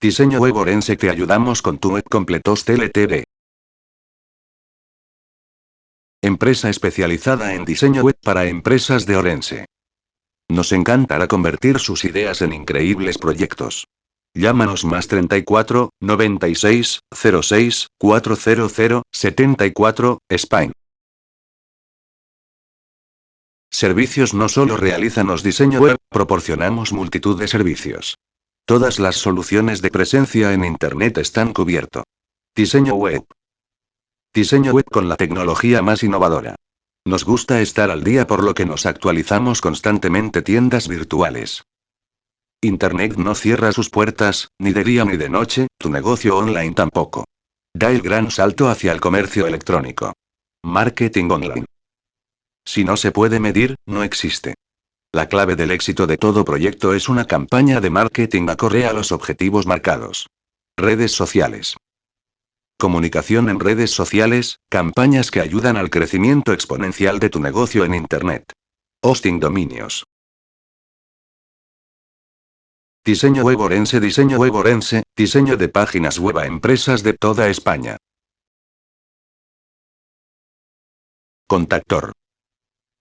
Diseño web Orense, te ayudamos con tu web completos TLTV. Empresa especializada en diseño web para empresas de Orense. Nos encantará convertir sus ideas en increíbles proyectos. Llámanos más 34 96 06 400 74, Spain. Servicios. No solo realizamos diseño web, proporcionamos multitud de servicios. Todas las soluciones de presencia en Internet están cubierto. Diseño web. Diseño web con la tecnología más innovadora. Nos gusta estar al día, por lo que nos actualizamos constantemente. Tiendas virtuales. Internet no cierra sus puertas, ni de día ni de noche, tu negocio online tampoco. Da el gran salto hacia el comercio electrónico. Marketing online. Si no se puede medir, no existe. La clave del éxito de todo proyecto es una campaña de marketing acorde a los objetivos marcados. Redes sociales. Comunicación en redes sociales, campañas que ayudan al crecimiento exponencial de tu negocio en Internet. Hosting dominios. Diseño web Orense. Diseño web Orense, diseño de páginas web a empresas de toda España. Contactor.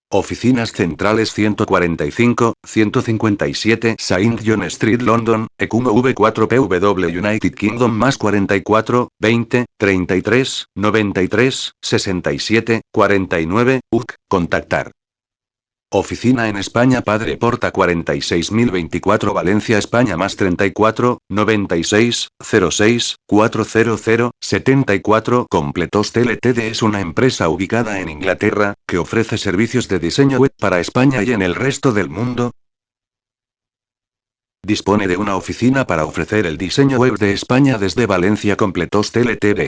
Oficinas centrales 145, 157 Saint John Street, London, ECUMO V4PW, United Kingdom, más 44, 20, 33, 93, 67, 49, UK. Contactar. Oficina en España, Padre Porta 46024, Valencia, España, más 34, 96, 06, 400, 74. Completos TLTD es una empresa ubicada en Inglaterra, que ofrece servicios de diseño web para España y en el resto del mundo. Dispone de una oficina para ofrecer el diseño web de España desde Valencia. Completos TLTD.